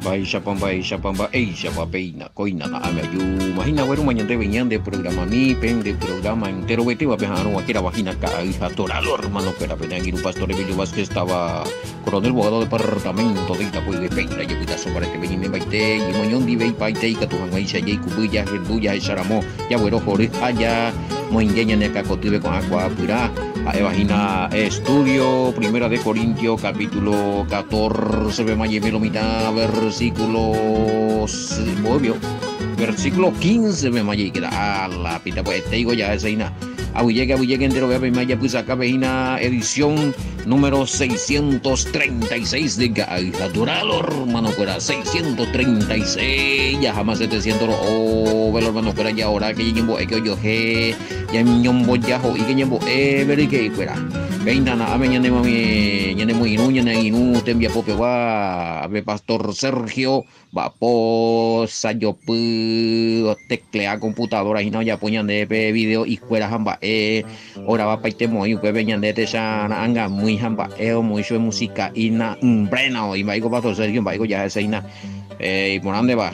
Baisha pamba, eisha papeina, coina na amayu, imagina bueno mañana venían de programa mi pen de programa entero vete va pejano aquí la vagina caija toralo hermano pero venía aquí un pastor Emilio Vázquez estaba coronel abogado departamento de Itapuy de Peña yo cuida sobre que venía en baite y moñón di vei paite y que tu hangai se yei kubuya herduya y saramo ya bueno jori allá moñeña ne cacotive con agua pura a Evagina Estudio, Primera de Corintios, capítulo 14, ve mitad, versículo 15, ve maye, queda a la pita, pues te digo ya, esa ina. Abuyegue entero, ve maya, pues acá vejina edición número 636 de Natural, hermano, fuera 636, ya jamás 700, velo, hermano, fuera ya ahora que lleguen, que yo, ya mi ñombo ya, y que ñembo, veri que fuera. Veintana, ame ñane mami, ñane muy inu, te envía pope va, ave pastor Sergio, va po, sayo pu, teclea computadora, y no ya poñan de video y fuera jamba, ora va paite muy, pues veñan de tesana, anga muy jamba, muy de música, y na, brena, y vaigo pastor Sergio, vaigo ya ese ina, y por dónde va,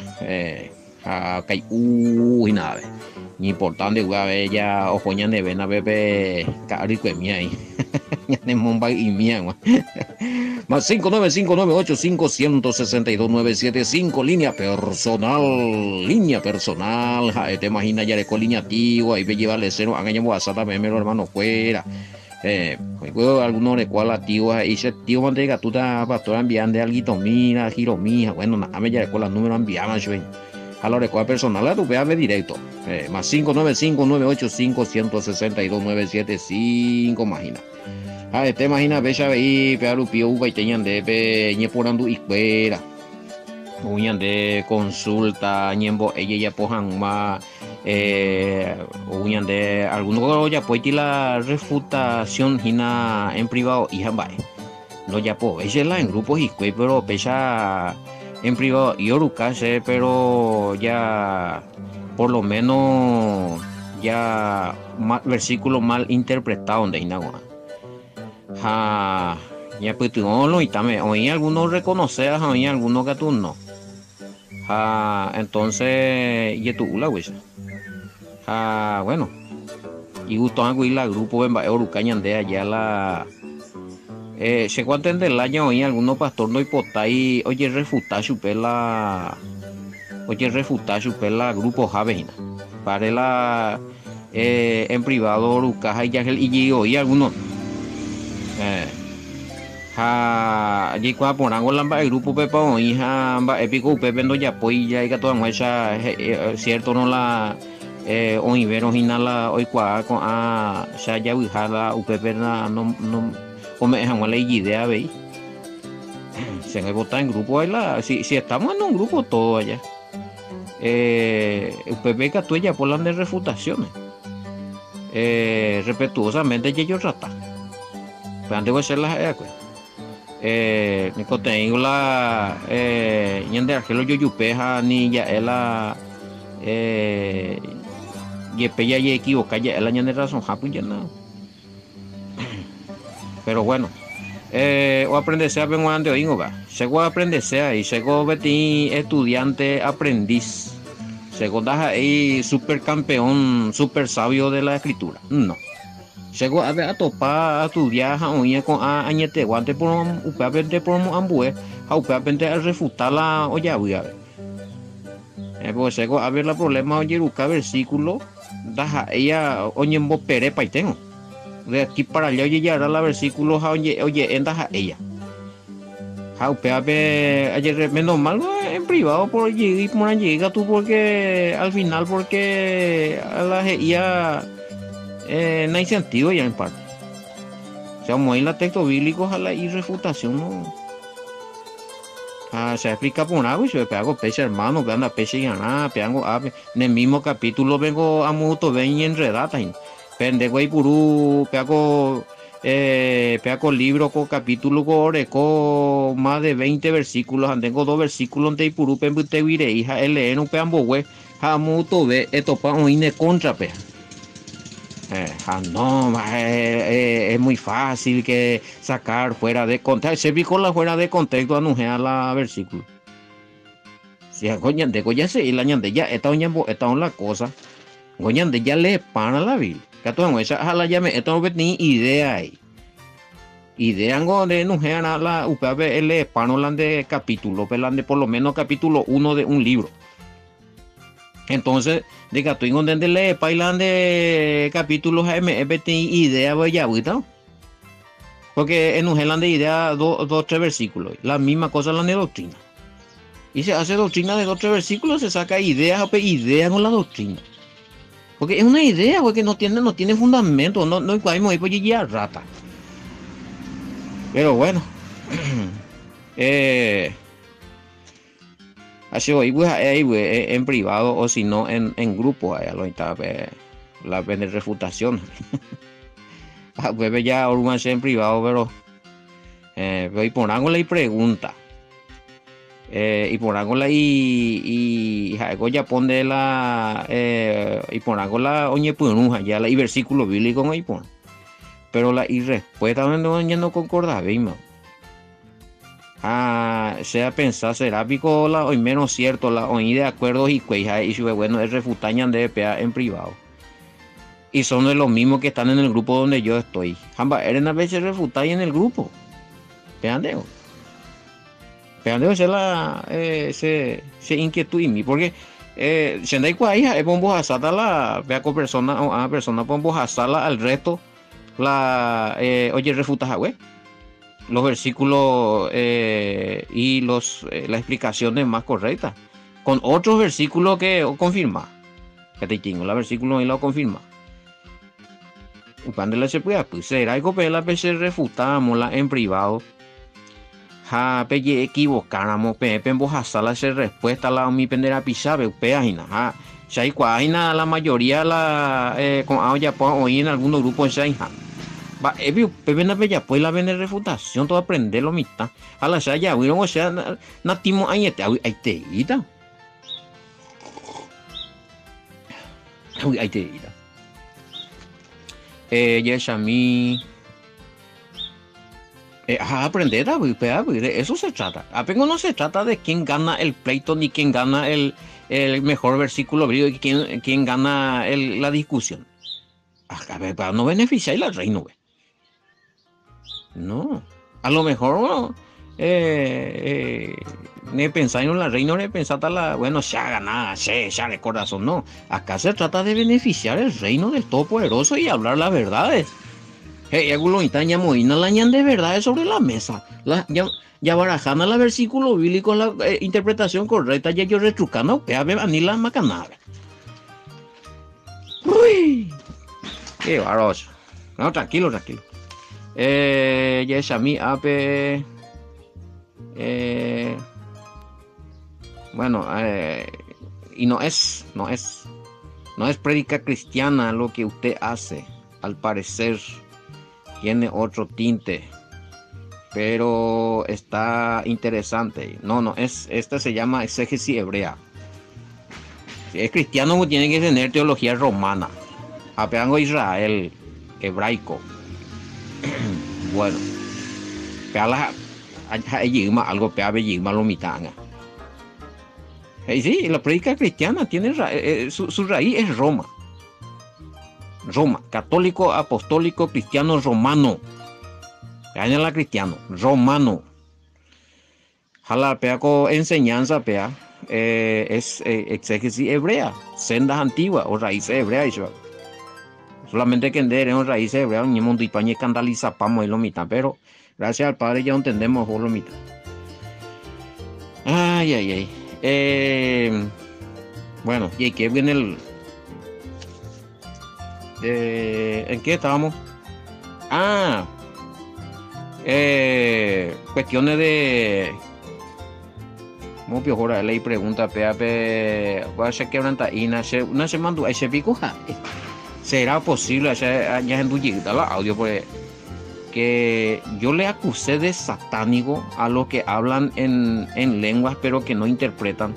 a kai, y nada, ni importante, güey, ya, o poñan de vena, bebé, cari que mía ahí. De Mumbai y mía, más 595985162 línea personal, te imagina ya de línea tío, ahí ve llevarle cero, hagan ya asada, memero hermano fuera. Algunos de cual tío, ahí se tío mantega, tú estás pastor enviando algo, mira, giro mija, bueno, nada, me ya de la número enviaban, a la recuerda personal, tú veame directo, más 595985162 imagina. Te imagina, bella veí, pearu pio, uva y teñan de ñeporando y fuera. Uñan de consulta, ñembo, ella ya pojan más, uñan de algunos ya pues la refutación gina en privado y jamás. No ya po, ella la en grupos y pero pecha en privado y orucase, pero ya por lo menos ya versículo mal interpretado donde inagua. Ya pues tú y también oí algunos reconocer, oí algunos que tú no. Entonces, y tú la huesa. Bueno, y gustó algo y la grupo en Orucañan de allá la. Se cuenta en el año oí algunos pastor no hipotai, oye refutar su pela. Oye refutar su pela grupo Javena. Para la en privado Orucaja y Yagel y oí algunos. Allí cuando ponamos la el grupo pepa o hija épico pepe no ya pues ya hay que toda mucha cierto no la o ibero inala hoy cua con ya ya ujala upepe no o me dejan la idea ve se me vota en grupo ahí la si estamos en un grupo todo allá upepe que tú ya por las de refutaciones respetuosamente yo trata pero antes voy a hacer las Nico tengo la ñande argelo yo yupeja ni ya ela yepe ya equivoca ya ela ñande razón japu ya no pero bueno o aprenderse a vengo ande oingo va seguro aprenderse ahí seguro beti estudiante aprendiz seguro ahí super campeón super sabio de la escritura no llegó a ver a topar a estudiar a oír con añete guante por un upapente por un ambue a upapente a refutar la olla voy a ver pues llegó a ver la problema oye busca versículo da ella oye en pere paitengo de aquí para allá oye ya era la versículo oye en da ella a upape ayer menos mal en privado por allí por allí tú porque al final porque a la ella no hay sentido ya en parte. O sea, muy la texto bíblico a la irrefutación, ¿no? Se explica por algo y se pego peche hermano, que anda peche y ganar, pegango ave. En el mismo capítulo vengo a mucho ven y enredata. Pendejo y purú, pego libro con capítulo con más de 20 versículos, tengo 2 versículos de purú, pembute vire hija, el no peambo we, a mucho ve, esto pa un ine contra pe. No, es muy fácil que sacar fuera de contexto. Se picó la fuera de contexto, anujea la versículo. Si a coñante coña se y la ñande ya está en la cosa. Coñante ya le pana la vil. Que todo esa jala ya me esto ni idea ahí. Idea ngo de no gana la UPAB le pano lan de capítulo, pelan de por lo menos capítulo 1 de un libro. Entonces, de que estoy donde le bailan de capítulos MFT idea voy a ahorita. Porque en un gelan de idea 2-3 versículos. La misma cosa en la doctrina. Y se hace doctrina de 2-3 versículos, se saca ideas con la doctrina. Porque es una idea, porque no tiene fundamento, no hay pues ya rata. Pero bueno. Así hoy en privado o si no en grupo allá lo está la refutación. Pues ya ahora en privado pero y ponándole y pregunta. Y ponándole y ya pone la y ponándole oñe punuja ya la y versículo bíblico ahí pon. Pero la y respuesta no concorda bien, sea pensar será pico la hoy menos cierto la hoy de acuerdo y cueja y bueno es refutañan de PA en privado y son de los mismos que están en el grupo donde yo estoy jamba eran a veces refutar en el grupo peandeo se la se inquietud en mí porque se da igual es bombo asata la vea con persona a persona bombo asala al resto la oye refuta güey los versículos y las explicaciones más correctas con otros versículos que confirma que te tengo la versículo y lo confirma cuando le se puede pues será algo que la vez refutamos la en privado ja pelle equivocáramos en voz a sala esa respuesta la mi pendera pisabe peajina ja sai cuajina la mayoría la con ya hoy en algunos grupos sai ja va pena bella pues la ven refutación todo aprender lo mitad a la ya vieron o sea natimo ahí te ita ahí te ita ya a mí aprender de eso se trata apenas no se trata de quién gana el pleito ni quién gana el mejor versículo y quién gana la discusión para no beneficiar al reino no a lo mejor ne pensar en la reina ne pensar bueno ya ganar ya de corazón no acá se trata de beneficiar el reino del Todopoderoso y hablar las verdades ya moina la ñan de verdades sobre la mesa ya barajana la versículo bíblico la interpretación correcta ya yo retrucando ni la macanada uy qué baroso no tranquilo ya es a mí ape bueno y no es prédica cristiana lo que usted hace al parecer tiene otro tinte pero está interesante esta se llama exégesis hebrea si es cristiano tiene que tener teología romana apeango Israel hebraico bueno peala algo peabe yigma lo mitanga sí la prédica cristiana tiene su raíz es Roma católico apostólico cristiano romano en la cristiano romano jala pea con enseñanza pea es exégesis hebrea sendas antiguas o raíces hebreas solamente que en raíces hebreas ni mundo y pañe escandaliza pamo y lo mitad pero gracias al Padre ya entendemos lo mitad ay bueno y aquí viene el ¿en qué estábamos? Cuestiones de muy peor la ley pregunta voy a hacer quebranta y una semana ese pico será posible ya en tu la audio pues que yo le acusé de satánico a los que hablan en lenguas pero que no interpretan.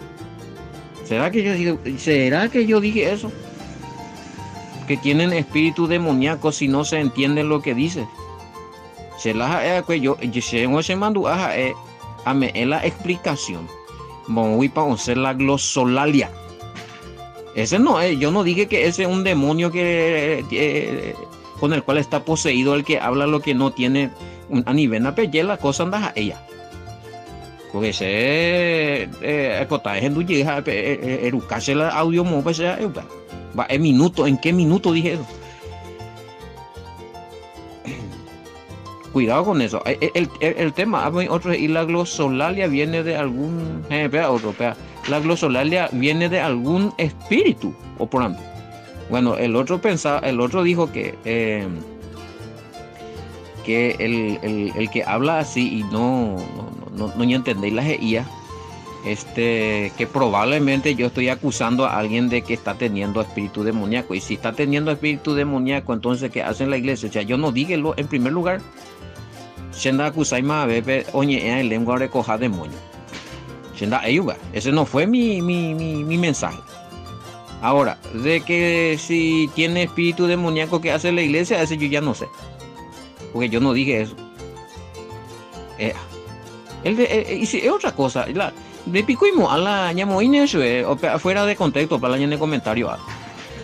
¿Será que yo dije eso? Que tienen espíritu demoníaco si no se entiende lo que dice. Se la yo se mando a me la explicación Voy para hacer la glosolalia. Ese no es, yo no dije que ese es un demonio que con el cual está poseído el que habla lo que no tiene a nivel apelle la cosa anda a ella. Porque se acotaje en tu llega educarse la audio mo pues va en minuto, ¿en qué minuto dije eso? Cuidado con eso. El tema, otro, y la glosolalia viene de algún, la glosolalia viene de algún espíritu o por ejemplo. Bueno, el otro dijo que el que habla así y no entendéis la GIA, que probablemente yo estoy acusando a alguien de que está teniendo espíritu demoníaco. Y si está teniendo espíritu demoníaco, entonces ¿qué hace en la iglesia? O sea, yo no dije en primer lugar, Shenda acusai más a ver, oye, en lengua recoja demonio. Shenda ayuda. Ese no fue mi mensaje. Ahora, de que si tiene espíritu demoníaco que hace la iglesia, ese yo ya no sé. Porque yo no dije eso. Y si es otra cosa, de picoimo a la ñamoine eso, fuera de contexto para la ñane comentario.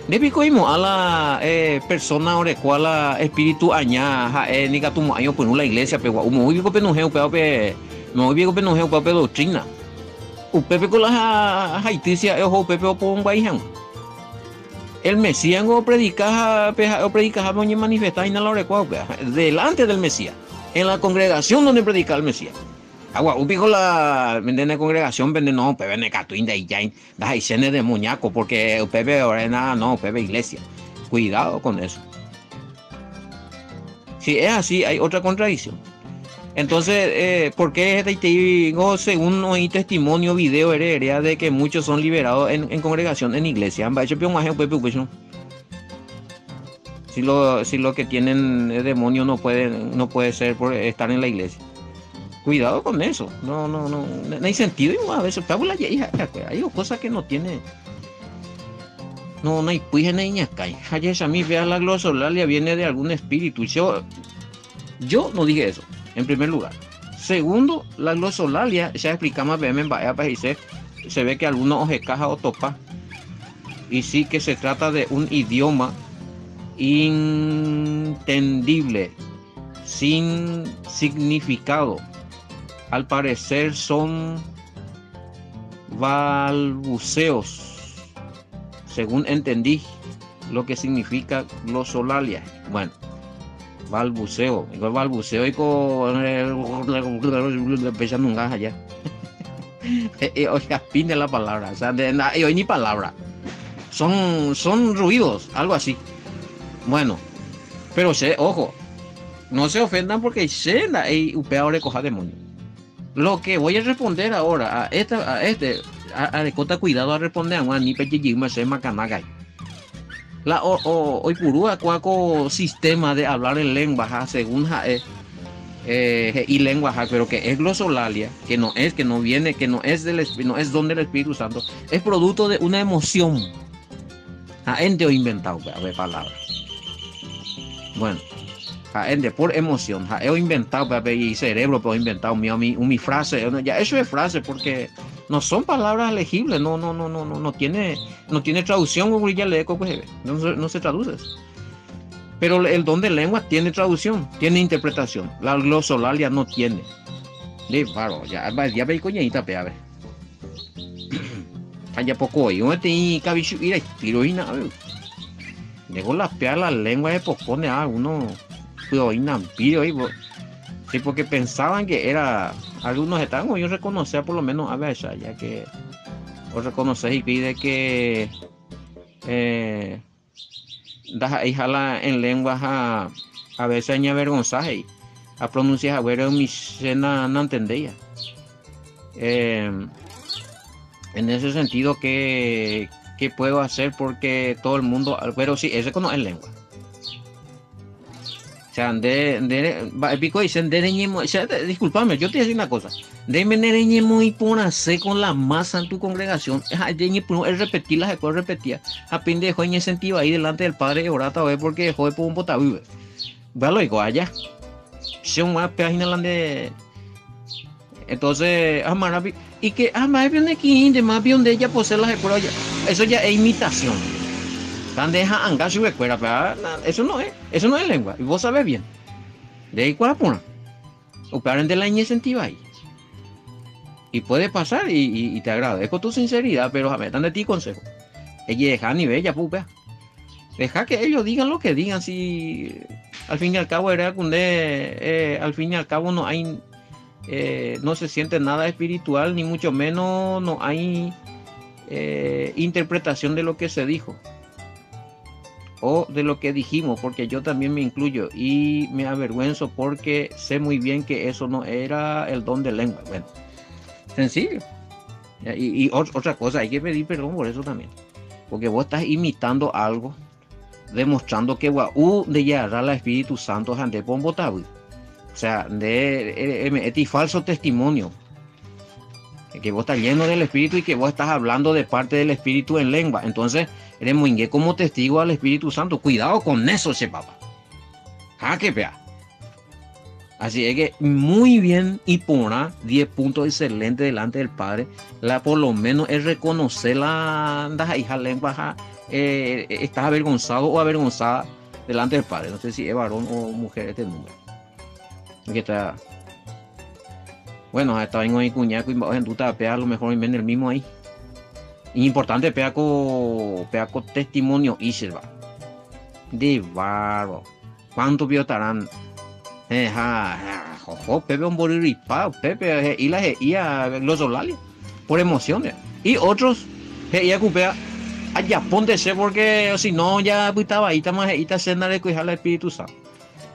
De picoimo a la persona ore cual espíritu aña, ni que tu año pues la iglesia, pero muy bien penujeo, pero doctrina. Upepe con la haiticia, ojo, pepe o por un guayán. El Mesías o predica y manifestar y no lo recuerdo delante del Mesías, en la congregación donde predica el Mesías. Agua, ubico la venden congregación, venden no, pepe necatuinda y ya, da higiene de muñeco, porque pepe ahora nada, no, pepe iglesia. Cuidado con eso. Si es así, hay otra contradicción. Entonces, ¿por qué te digo, según oí testimonio, video, heredia de que muchos son liberados en congregación, en iglesia? Si lo que tienen demonio no puede ser por estar en la iglesia. Cuidado con eso. No hay sentido. A veces, hay cosas que no tiene. No hay puja ni ñaca. Ayer a mí vea la glosolalia viene de algún espíritu. Yo no dije eso. En primer lugar. Segundo, la glosolalia, ya explicamos en se ve que algunos ojecaja o topa. Y sí que se trata de un idioma inentendible, sin significado. Al parecer son balbuceos, según entendí lo que significa glosolalia. Bueno. Balbuceo y con empezando un gas allá. O sea, pinde la palabra, o sea, hoy ni palabra. Son ruidos, algo así. Bueno, pero ojo, no se ofendan porque se la ahora coja demonio. Lo que voy a responder ahora a recota cuidado a responder a ni pechillima se macanaga. La hoy purúa cuaco sistema de hablar en lengua según y lengua pero que es glosolalia, que no es don del Espíritu Santo, es producto de una emoción. Ende o inventado, a ver palabras. Bueno, ende por emoción, he inventado y cerebro pero inventado mi frase, ya eso es frase porque no son palabras legibles, no tiene traducción, no se traduce. Pero el don de lengua tiene traducción, tiene interpretación. La glosolalia no tiene. Ya ve coñadita pe a ver. Allá poco yo te cabichu ir tiro y nada. Dejo las peas la lengua de pocone uno sí, porque pensaban que era algunos estaban yo reconocía por lo menos a ver ya que o reconocer y pide que jala en lenguas a veces añade vergonzaje a pronunciar a ver mi cena no entendía en ese sentido que puedo hacer porque todo el mundo pero sí ese conoce en lengua. O sea, disculpame, yo te voy a decir una cosa. Deme nereñemo y ponerse con la masa en tu congregación. Es repetir las cosas repetidas. Apinde dejó en incentivo ahí delante del Padre de orata, porque dejó de por un potavive. Valo y allá. Si una página de Entonces, y que más bien aquí, de más bien de ella posee las escuelas, eso ya es imitación. Tan deja angar su escuela, pero eso no es lengua, y vos sabés bien. De ahí cuál pone. O paren de la incentiva ahí. Y puede pasar y te agradezco tu sinceridad, pero a ver, dan de ti consejo. Ella deja ni bella, pupa. Deja que ellos digan lo que digan, si al fin y al cabo al fin y al cabo no hay, no se siente nada espiritual, ni mucho menos no hay interpretación de lo que se dijo o de lo que dijimos, porque yo también me incluyo y me avergüenzo porque sé muy bien que eso no era el don de lengua. Bueno, sencillo. Y otra cosa, hay que pedir perdón por eso también, porque vos estás imitando algo, demostrando que de llegar al Espíritu Santo ante pombotabu. O sea, de falso testimonio. Que vos estás lleno del Espíritu y que vos estás hablando de parte del Espíritu en lengua. Entonces, eres muy como testigo al Espíritu Santo. Cuidado con eso, ese papá. Que vea. Así es que muy bien y pondrá 10 puntos excelentes delante del Padre. Por lo menos es reconocer la hija lengua. Estás avergonzado o avergonzada delante del Padre. No sé si es varón o mujer este número. Que está. Bueno, está en mi cuñaco y en tu tapea, a lo mejor en el mismo ahí. Importante pea con testimonio y sirva. De barro. ¿Cuánto estarán? Pepe un boriripa, Pepe y los solales por emociones. Y otros ya cupea allá ponte porque si no ya estaba ahí más esta cena de cuidar al Espíritu Santo.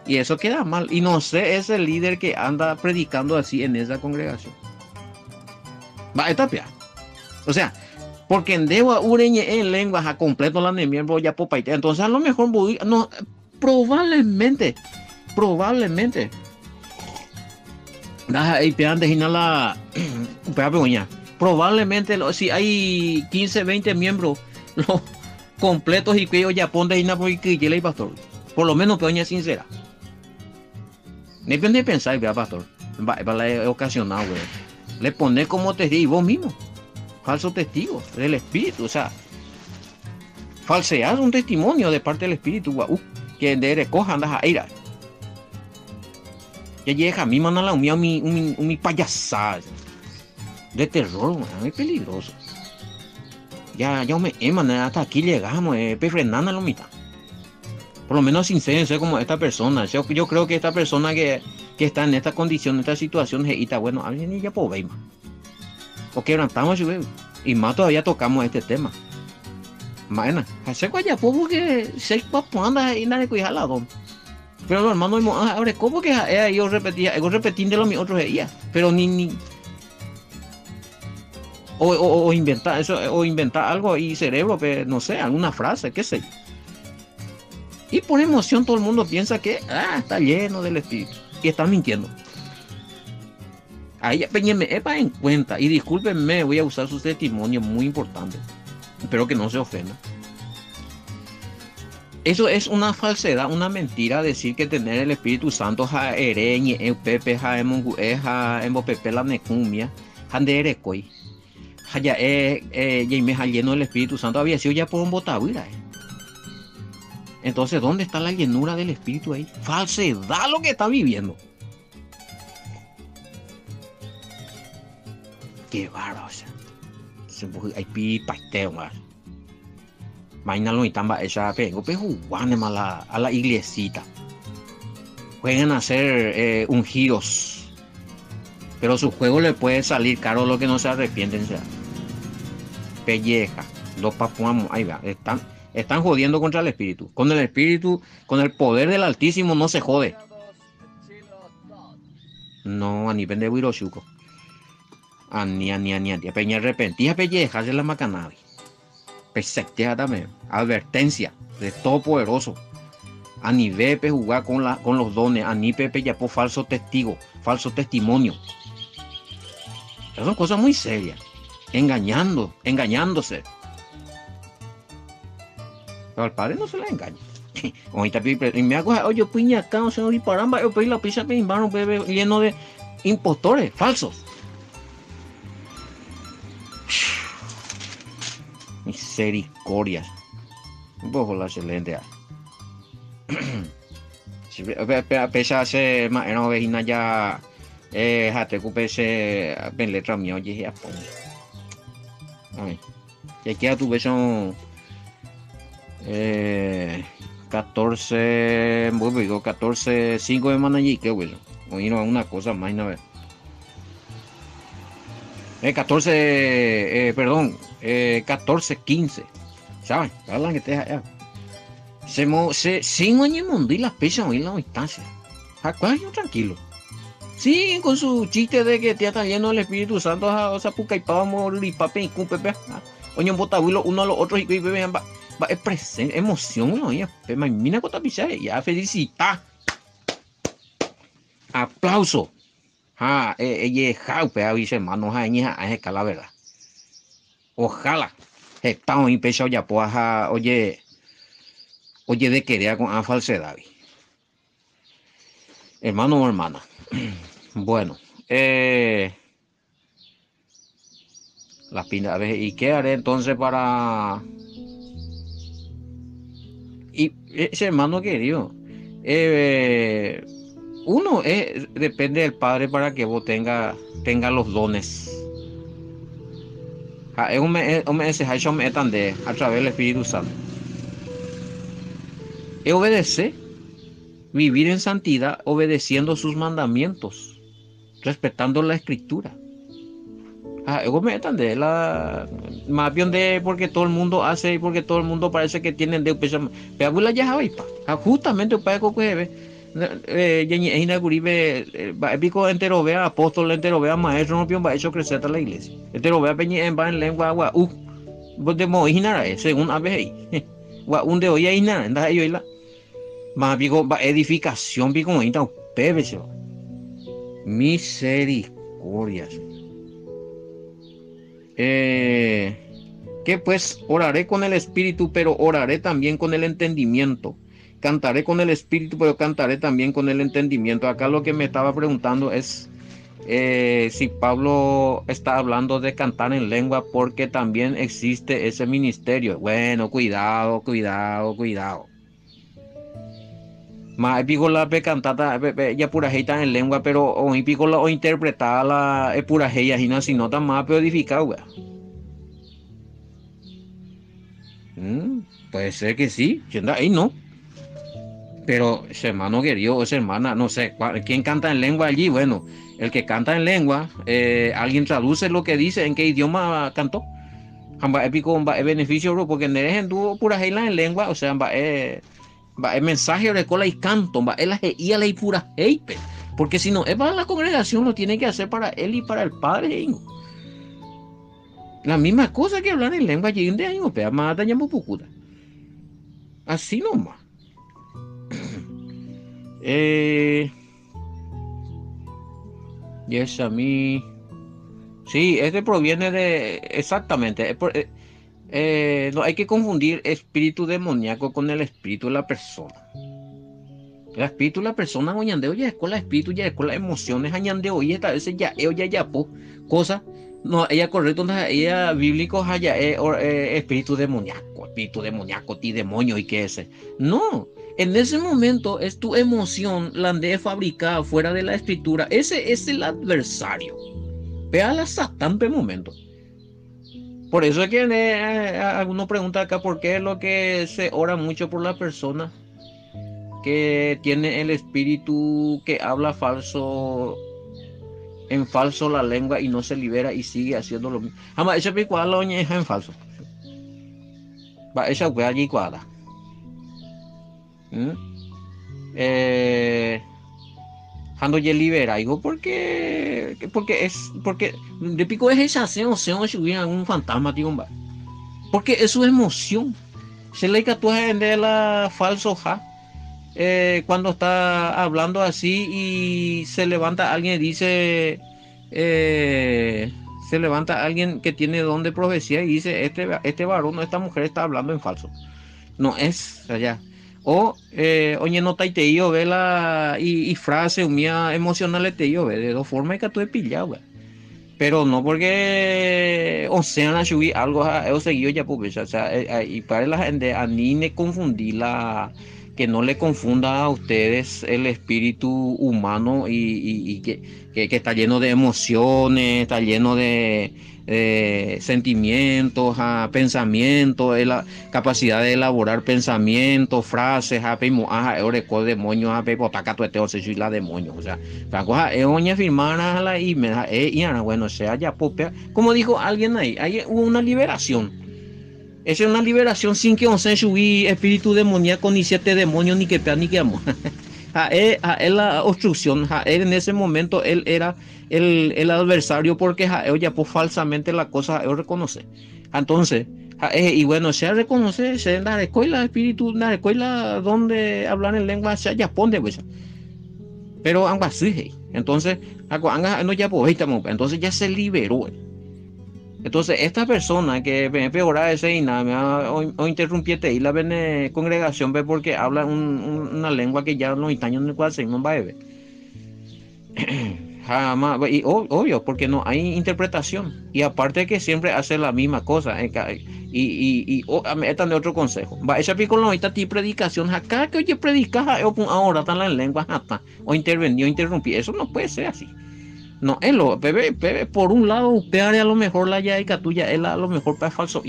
Y eso queda mal. Y no sé, es el líder que anda predicando así en esa congregación. Va, esta pia. O sea, porque en Dewa ureñe en lenguas a completo la miembro ya popaite. Entonces a lo mejor no, probablemente. Probablemente si hay 15, 20 miembros los completos y que ellos ya ponen porque ya le pastor. Por lo menos peña sincera. Depende de pensar, vea, pastor. Para la ocasional, güey. Le pone como testigo, y vos mismo. Falso testigo del Espíritu. O sea, falsear un testimonio de parte del Espíritu, que de recoja andas a ira. Ya llega a mí, mandala un payasada. De terror, man, es peligroso. Ya me eman, hasta aquí llegamos, refrenando la mitad. Por lo menos sincero, como esta persona. Yo creo que esta persona que está en esta condición, en esta situación, está bueno, alguien ya puede ver, o quebrantamos y más todavía tocamos este tema. Maena, hace cuaya poco que se anda y nadie cuida la don. Pero los hermanos, ahora, ¿cómo que yo repetí de lo mis otros ella? Pero ni o inventar eso, o inventar algo y cerebro, pero no sé, alguna frase, qué sé. Y por emoción todo el mundo piensa que está lleno del Espíritu y está mintiendo. Ahí peñeme en cuenta y discúlpenme, voy a usar su testimonio muy importante. Espero que no se ofenda. Eso es una falsedad, una mentira decir que tener el Espíritu Santo ereñe pepe pepe la necumia handerekoi ya lleno del Espíritu Santo había sido ya por un botavira. Entonces, ¿dónde está la llenura del Espíritu ahí? Falsedad lo que está viviendo. Qué bárbaro. Hay pipasteo más. Mañana lo están esa pego, pero jugan a la iglesita. Juegan a hacer ungidos. Pero su juego le puede salir caro lo que no se arrepienten. Sea. Pelleja. Los papuamos. Ahí va. Están jodiendo contra el Espíritu. Con el Espíritu, con el poder del Altísimo no se jode. No, a nivel de Wiroshuko. Ani. Peña arrepentida, pelleja de la macanavi. Pesectea también. Advertencia de Todopoderoso. A nivel de jugar con los dones. A nivel de por falso testigo, falso testimonio. Esas son cosas muy serias. Engañándose. Pero al Padre no se la engaña. Ahorita me hago, oye, piña acá, o sea, y paramba, yo pedí la pizza, lleno de impostores falsos. Misericordia. Un poco la excelente. Pesa se ma era vecina ya jate cupese ben letra mío ya pon. Ay. Ya que tu beso 14, bueno, digo 14, 5 semanas y qué bueno. Oye, no, una cosa más, no ver. 14, perdón, 14, 15. ¿Saben? Hablan que te allá. Se 5 años mundo y las pesas hoy en la instancia. Acuario tranquilo. Sí, con su chiste de que te está lleno del Espíritu Santo, o sea, puca y pavo, y pape y cupepe. Oye, botabuelo uno a los otros y vean, va presente, emoción, ¿no? Ya, mira cuánta pisa, ya felicita. Aplauso. Ella jaupe a vice hermano, a calavera. Ojalá. Estamos empezando ya, pues, oye, de querer con a falsedad. Hermano o hermana. Bueno, las pintas, a ver, ¿y qué haré entonces para...? Y ese hermano querido, uno depende del Padre para que vos tenga los dones. A través del Espíritu Santo. Es obedecer, vivir en santidad, obedeciendo sus mandamientos, respetando la Escritura. Más bien de porque todo el mundo hace y porque todo el mundo parece que tienen de pero ya justamente para que pico entero vea apóstol entero vea maestro no piensa hecho crecer a la iglesia entero vea peñi en lengua vos de moinar según abe un de hoy ahí nada anda ahí la más pico edificación pico moita pebe misericordia. Que pues oraré con el espíritu, pero oraré también con el entendimiento. Cantaré con el espíritu, pero cantaré también con el entendimiento. Acá lo que me estaba preguntando es si Pablo está hablando de cantar en lengua, porque también existe ese ministerio. Bueno, cuidado. Más pico la cantata ya pura heita en lengua, pero o pico la o interpretada la pura heya y no si no tan más pero edificado. Puede ser que sí, ahí no. Pero ese hermano querido o esa hermana, no sé, ¿quién canta en lengua allí? Bueno, el que canta en lengua, alguien traduce lo que dice, en qué idioma cantó. Amba épico, va beneficio, bro, porque en el dúo pura heila en lengua, o sea, va el mensaje de cola y canto, va el y la y pura heipe. Porque si no, es para la congregación, lo tiene que hacer para él y para el Padre. La misma cosa que hablar en lengua allí de año, pero más dañamos pocuta. Así nomás. Yes, a mí. Sí, este proviene de. Exactamente. No hay que confundir espíritu demoníaco con el espíritu de la persona. El espíritu de la persona, oñandeo, ya es con la espíritu, ya es con las emociones, añandeo, y esta vez ya, cosa. No, ella correcto, ella bíblico, ya espíritu demoníaco, ti demonio y qué ese. No, en ese momento es tu emoción, la de fabricada fuera de la escritura. Ese es el adversario. Vea la satán por momento. Por eso es que alguno pregunta acá por qué es lo que se ora mucho por la persona que tiene el espíritu que habla falso, en falso la lengua y no se libera y sigue haciendo lo mismo. Ama ese pico lo es en falso. Va esa fue allí cuadra. Cuando ya libera, digo, porque de pico es esa se subir a un fantasma, tío, porque es su emoción. Se le catúa de la falso cuando está hablando así y se levanta alguien y dice, se levanta alguien que tiene don de profecía y dice, este varón o esta mujer está hablando en falso. No es allá. O oye no te yo vela y frase mía emocional te yo ve de dos formas que tú he pillado. pero no porque o sea la subí algo he seguido ya pues o sea y para la gente a mí me confundí la que no le confunda a ustedes el espíritu humano y que está lleno de emociones, está lleno de sentimientos, pensamientos, de la capacidad de elaborar pensamientos, frases, demonio, y la demonio, o sea, oña firmar a la y me da, bueno, sea ya popea, como dijo alguien ahí hubo una liberación. Esa es una liberación sin que se subí espíritu demoníaco, ni siete demonios, ni que pea, ni que amor. Él la obstrucción, él en ese momento él era el adversario porque él ya pues falsamente la cosa él reconoce. Entonces, y bueno, se reconoce, se en la escuela espíritu, en la escuela donde hablan en lengua, se ya pone pues. Pero ambas sí, entonces, no ya pues, entonces ya se liberó. Entonces, esta persona que me peora ese y nada, o interrumpiete y la congregación ve porque habla una lengua que ya los itaños no pueden seguir, no va a ver. Jamás, y obvio, porque no hay interpretación. Y aparte que siempre hace la misma cosa. Este es otro consejo. Va, ese pico no ahorita ti predicación. Acá que oye predicas, ahora están las lenguas, o intervenió, interrumpí. Eso no puede ser así. No, bebé, por un lado, peare a lo mejor la yaica tuya, él a lo mejor para falso.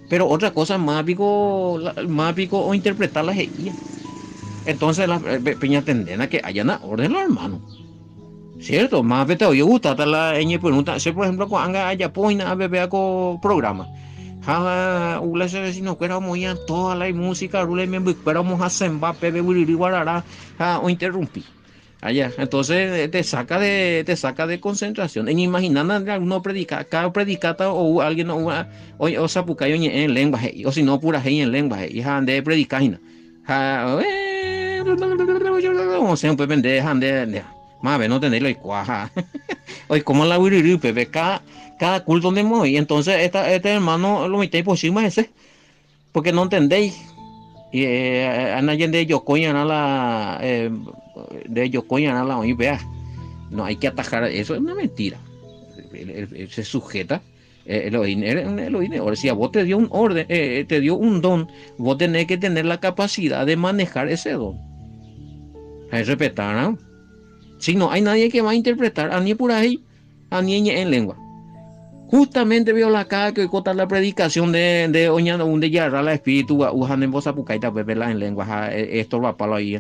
Pero otra cosa más pico o interpretar la jeía. Entonces, la peña tendena que hayan orden los hermanos. ¿Cierto? Más vete oye gusta la ñ pregunta. Si por ejemplo, cuando haya poina a bebé con programa. Ula se vecino que era muy toda la música, rule me vamos a semba, bebé, wiriri, guarara, o interrumpí. Allá, entonces te saca de concentración. En imaginando alguno predica, cada predicata o alguien o sapucayo en lengua, o si no pura en lengua, y de predicar. O sea, pues vende, más ve no tenerlo y cuaja. Oye, como la wiriri, pepe, cada culto de y entonces este hermano lo metéis por encima ese, porque no entendéis. Y anayen de Yocoyan a la de Yocoyan a la vea, no hay que atajar, eso es una mentira. Él se sujeta. Ahora si a vos te dio un orden, te dio un don, vos tenés que tener la capacidad de manejar ese don. Hay que respetar, ¿no? Si no hay nadie que va a interpretar, a ni por ahí, a ni en lengua. Justamente veo la cara que contar la predicación de Oñana, de Yarra, la espíritu, ujan en voz apucaita, verla en lengua, esto va para ahí.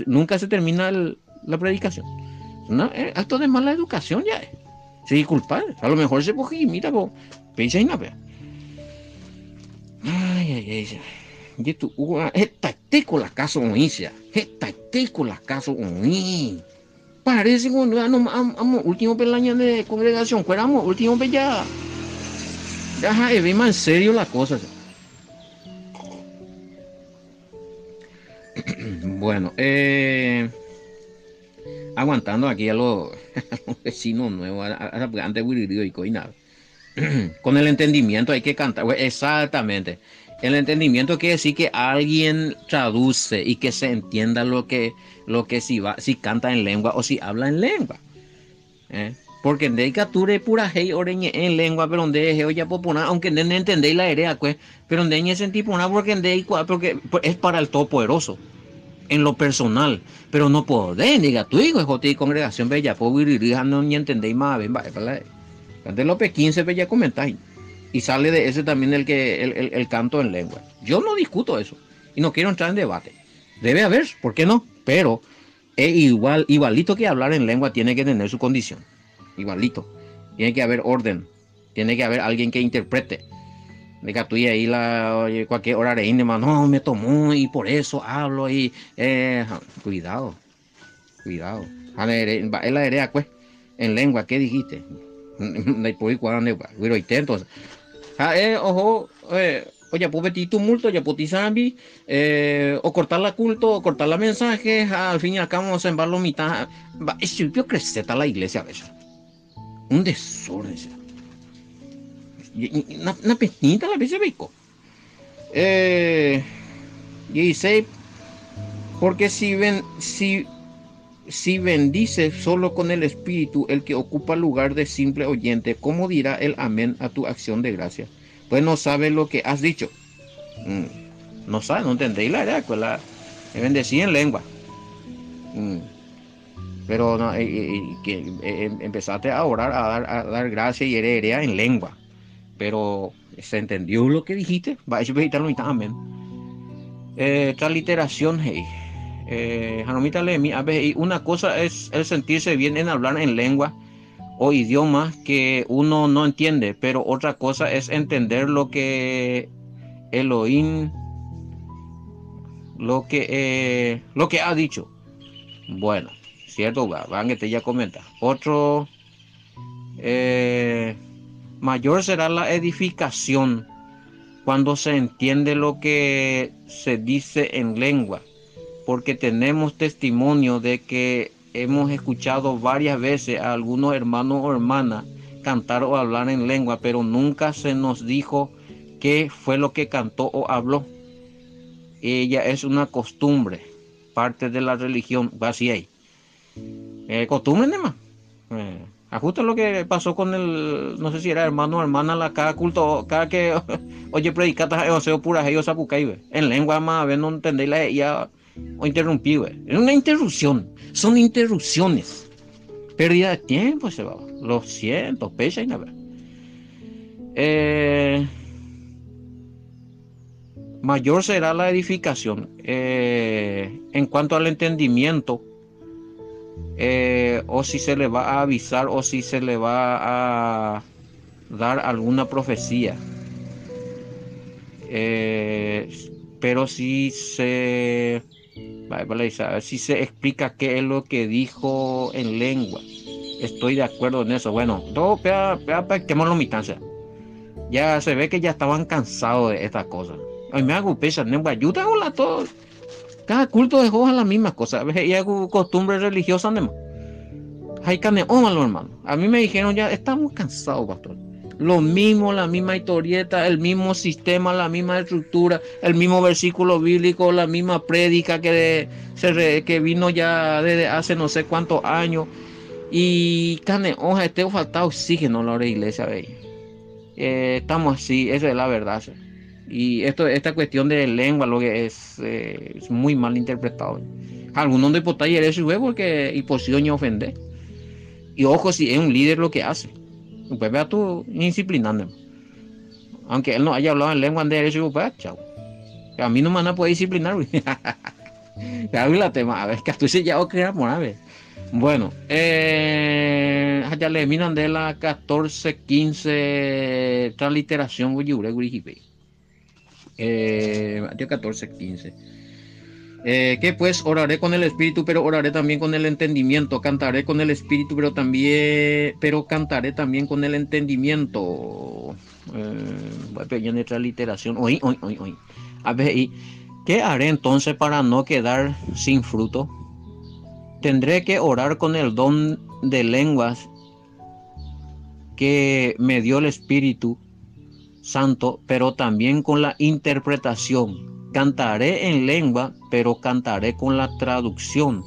Nunca se termina la predicación. No, acto de mala educación ya es. Sí, culpable. A lo mejor se coge y mira, piensa y nada. Ay. Y tú, esta la caso oícia. Esta la caso oí. Parece que no, último pelaña de congregación, fuéramos último ya. Ajá, ve más en serio la cosa. Bueno, aguantando aquí a los vecinos nuevos, antes y nada. Con el entendimiento hay que cantar, exactamente. El entendimiento quiere decir que alguien traduce y que se entienda lo que si canta en lengua o si habla en lengua. Porque de capture pura hey oreñe en lengua, pero donde es ya popular, aunque no entendéis la idea, pues, pero donde es sentido porque es para el todopoderoso. En lo personal, pero no podés, diga tu hijo, es congregación bella, puedo ir no ni entendéis más, ven, vale, de López 15 ya comentáis. Y sale de ese también el canto en lengua. Yo no discuto eso. Y no quiero entrar en debate. Debe haber, ¿por qué no? Pero es igualito que hablar en lengua tiene que tener su condición. Igualito. Tiene que haber orden. Tiene que haber alguien que interprete. Diga tú y ahí cualquier hora de íntima, no, me tomó y por eso hablo y cuidado. Es la idea, pues. En lengua, ¿qué dijiste? Entonces, ojo, oye, pues tumulto, ya potizambi, o cortar la culto, o cortar la mensaje, al fin y al cabo vamos a embarlo mitad. Es simple creceta la iglesia a veces. Un desorden. Una pequeñita la veces beco. 16, porque si Si bendices solo con el espíritu el que ocupa lugar de simple oyente, ¿cómo dirá el amén a tu acción de gracia? Pues no sabe lo que has dicho. No sabe, no entendéis la verdad, pues me bendecí en lengua. Mm, pero no, empezaste a orar, a dar gracia y heredera en lengua. Pero se entendió lo que dijiste. Va a decir, amén. Transliteración, hey. Hanomita Lemi, a ver, una cosa es el sentirse bien en hablar en lengua o idiomas que uno no entiende, pero otra cosa es entender lo que Elohim, lo que ha dicho. Bueno, cierto, van que te ya comenta. Otro, mayor será la edificación cuando se entiende lo que se dice en lengua, porque tenemos testimonio de que hemos escuchado varias veces a algunos hermanos o hermanas cantar o hablar en lengua, pero nunca se nos dijo qué fue lo que cantó o habló. Ella es una costumbre, parte de la religión, va así ahí. Costumbre nomás. Justo lo que pasó con no sé si era hermano o hermana, cada culto, cada que oye predicatas o pura ellos sapucay, en lengua más a ver no entendéis la ya o interrumpí, es una interrupción, son interrupciones, pérdida de tiempo, se va, lo siento, pecha y nada. Mayor será la edificación en cuanto al entendimiento, o si se le va a avisar o si se le va a dar alguna profecía, pero si se explica qué es lo que dijo en lengua, estoy de acuerdo en eso. Bueno, todo quemamos mitad. Ya se ve que ya estaban cansados de estas cosas. Ay, me hago pesa, ayuda a todo. Cada culto dejó a la misma cosa. Y hago costumbre religiosa, ¿no? Hay carne, hermano. A mí me dijeron ya, estamos cansados, pastor. Lo mismo, la misma historieta, el mismo sistema, la misma estructura, el mismo versículo bíblico, la misma prédica que vino ya desde hace no sé cuántos años. Y carne, falta oxígeno en la iglesia, ¿veis? Estamos así, esa es la verdad. Y esta cuestión de lengua lo que es muy mal interpretado. Algunos de potaller eso porque y por si doña ofender. Y ojo si es un líder lo que hace. Pues vea tú indisciplinando. Aunque él no haya hablado en lengua de derecho, pues chao. A mí no me van a poder disciplinar. Ya vi la tema, a ver, que tú se ya o crear por a ver. Bueno, ya le miran de la 14:15 transliteración Mateo 14:15. Que pues oraré con el espíritu, pero oraré también con el entendimiento. Cantaré con el espíritu, pero cantaré también con el entendimiento. Voy a pedir en transliteración. Oí. A ver, ¿qué haré entonces para no quedar sin fruto? Tendré que orar con el don de lenguas que me dio el Espíritu Santo, pero también con la interpretación. Cantaré en lengua, pero cantaré con la traducción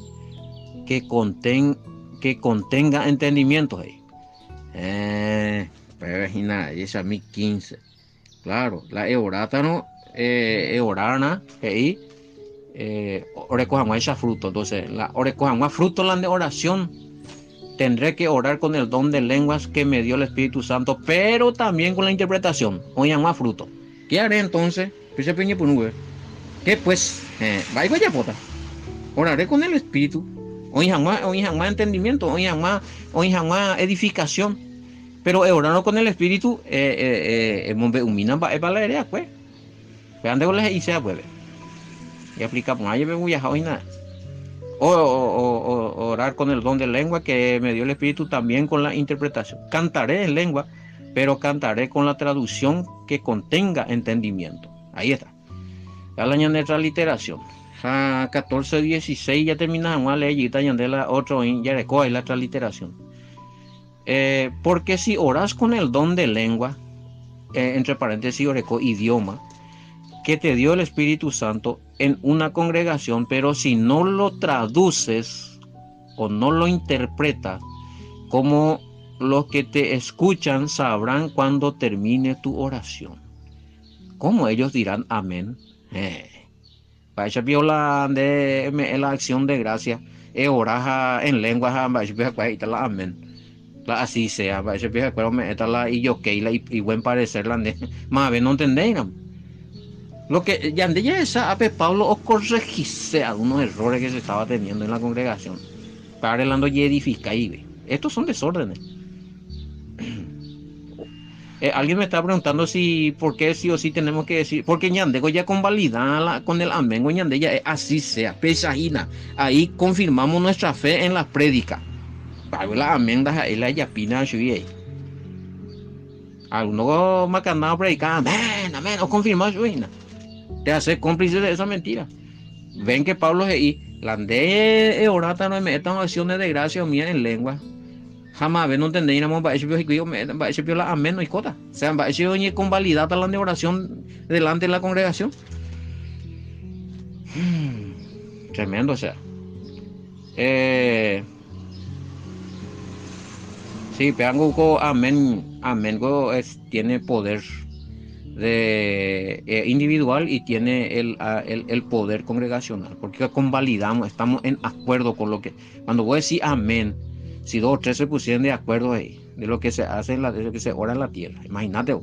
que contenga entendimiento. Pues nada, es a mí 15. Claro, la eorátano, eorana, orecojan esa fruto. Entonces, la orecojan más fruto la de oración. Tendré que orar con el don de lenguas que me dio el Espíritu Santo, pero también con la interpretación. Oigan más fruto. ¿Qué haré entonces? ¿Qué pues? Vaya pota. Oraré con el Espíritu. Oigan más entendimiento. Oigan más edificación. Pero orando con el Espíritu, umina para la hereda, pues. Vean de goles y sea, pues. Y aplica, pues, ahí me voy a hoy nada. O orar con el don de lengua que me dio el Espíritu, también con la interpretación. Cantaré en lengua, pero cantaré con la traducción que contenga entendimiento. Ahí está. Ya la añade transliteración. 14:16 ya terminamos a leer y de la otro ya recoge la transliteración. Porque si oras con el don de lengua, entre paréntesis oreco, idioma, que te dio el Espíritu Santo en una congregación, pero si no lo traduces o no lo interpreta como los que te escuchan sabrán cuando termine tu oración. ¿Cómo ellos dirán amén? Para esa viola de la acción de gracia, oraja en lengua, la amén. La así sea, para esa vieja pero me está la y yo que y buen parecer la de más bien no entendéis. Lo que ya de esa ape Pablo os corregise algunos errores que se estaba teniendo en la congregación. Para arreglando y edificar y ve. Estos son desórdenes. Alguien me está preguntando si por qué sí o sí tenemos que decir, porque ñandego ya convalida con el amén, ñande ya así sea, pesajina. Ahí confirmamos nuestra fe en la prédica. Para la amén da la yapina shui. Algunos macanao predican amén, amén, o confirmar shui. Te hace cómplice de esa mentira. Ven que Pablo y la de orata no me metan acciones de gracia mía en lengua. Jamás no entendíamos para eso la amén no hay cota. O sea, para eso ni convalidada la de oración delante de la congregación. Tremendo, o sea. Sí, peango amén, amén tiene poder de individual y tiene el poder congregacional, porque convalidamos, estamos en acuerdo con lo que, cuando voy a decir amén, si 2 o 3 se pusieron de acuerdo ahí, de lo que se hace, de lo que se ora en la tierra, imagínate,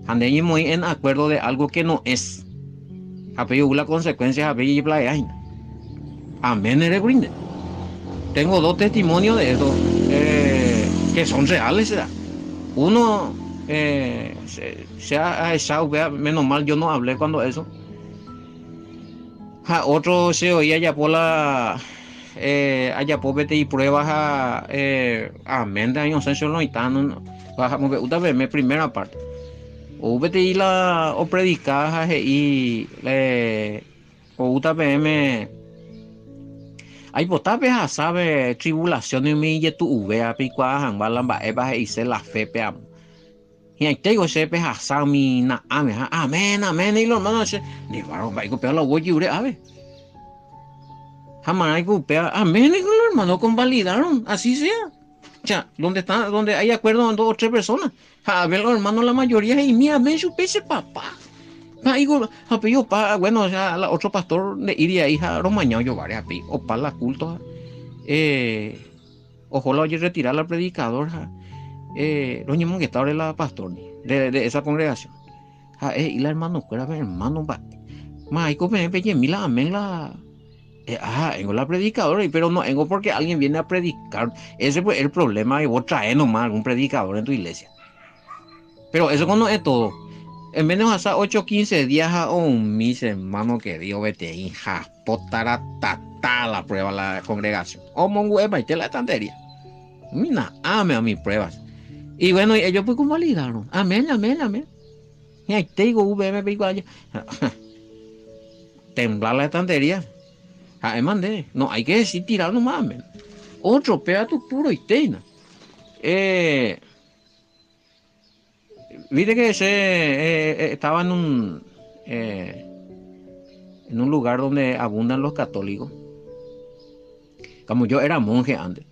andeñi muy en acuerdo de algo que no es, apellido la consecuencia, apellido playa, amén, eres brinde. Tengo 2 testimonios de esto, que son reales, ¿verdad? Uno, se ha echado, menos mal yo no hablé cuando eso. Otro se oía allá por la allá por vete y pruebas amén de años senso no itano bajamos uta me primera parte o vete y la o predicar y o uta me hay botape sabe tribulación y mi y tu vea picua han balan ba eba y se la fe peam. Y ahí tengo ese pedazo mi na amén, amén, y los hermanos ni varón va a copiar la voy y a ver. Jamás hay copia, amén, y los hermanos convalidaron, así sea. O sea, donde hay acuerdo con 2 o 3 personas. A ver, los hermanos, la mayoría, y mi amén, su pese papá. Apellido pa, bueno, o sea, otro pastor de iría hija romañao yo varias o para la culto. Ojalá oye retirar al predicador. Los niños que estaban la pastor de esa congregación. Y la hermano, hermano, ma, y come peche mila amén la. Vengo la predicadora, pero no vengo porque alguien viene a predicar. Ese fue el problema, y vos traes nomás algún predicador en tu iglesia. Pero eso no es todo. En vez de pasar 8 o 15 días a mis hermanos que Dios vete hija, potara tata la prueba la congregación. Mongueva y te la estantería. Mira, ame a mis pruebas. Y bueno, ellos pues convalidaron. Amén, amén, amén. Y ahí te digo, VM, allá. Temblar la estantería. Mandé. No, hay que decir tirar nomás, amén. Otro pedazo puro y tena. Viste que estaba en un lugar donde abundan los católicos. Como yo era monje antes.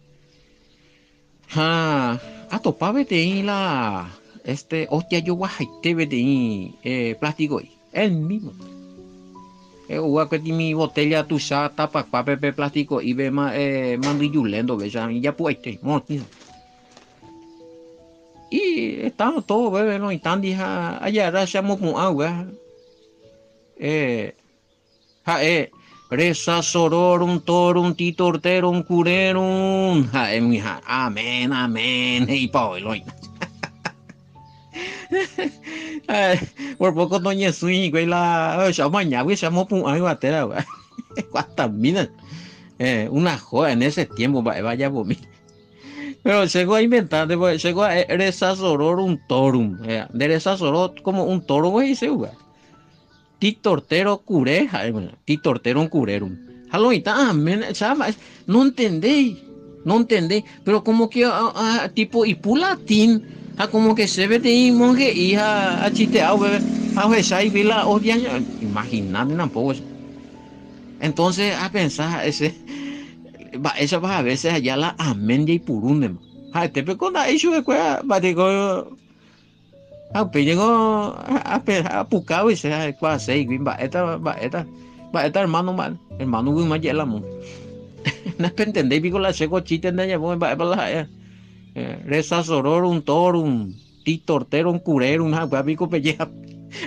A topar vete la hostia yo guajaite vete plástico el mismo. Mi botella tu sa tapa papel plástico y ve mandillulendo ve ya pueste mortido. Y estamos todos bebé no y tan dija allá rachamos con agua. Reza sororum torum titorterum curerum. Mija, amén, amén. Y Pablo. Por poco doña Sui, güey, la mañana, güey, se llamó un agua tera, güey. ¿Cuántas minas? Una joda en ese tiempo, vaya por mí. Pero llegó a inventar, llegó a reza sororum torum. De reza soror como un toro, güey, se güey. Titortero curé, titortero curerum. Haloita, amén, no entendéis, pero como que tipo ipulatín, como que se ve de monje y a chiteado, a veces y la imagínate tampoco. Entonces a pensar va, esa va a veces allá la amendia y purunde, ha, te pe con eso de cueva, va, digo, ha, pe llegó a pucao y se ha, cuá, seis, va, esta hermano, mal, hermano, güey, más yela, mo. No es para entender, pico la seco chiste, de allá, va, para la, reza sororum, torum, titorterum, curerum, ha, va, pico pelleja,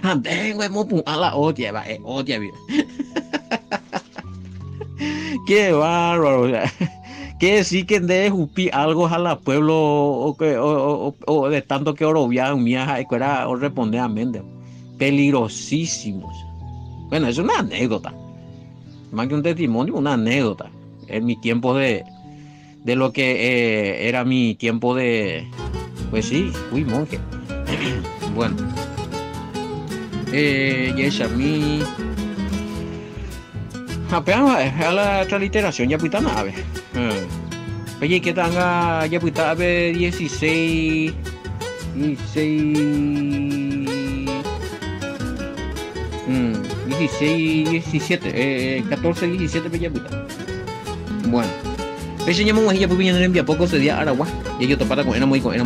ande, güey, mo, a la odia, va, odia, bien. Qué bárbaro, o sea, que decir que de jupi algo a la pueblo o de tanto que orobian mía y era o responder a mente. Peligrosísimos. Bueno, es una anécdota. Más que un testimonio, una anécdota. En mi tiempo de lo que era mi tiempo de. Pues sí, fui monje. Bueno. Y esa mi. Apenas a la transliteración ya puita nave. Oye, que tanga ya puita ave 16 17 14 17 ya puita. Bueno. Ese llamo mojilla pues viene en poco se día Aragua. Y yo topara con era muy vea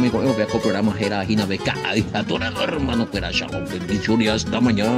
con programas era Gina Beca, a toda hermano, pero ya bendiciones hasta mañana.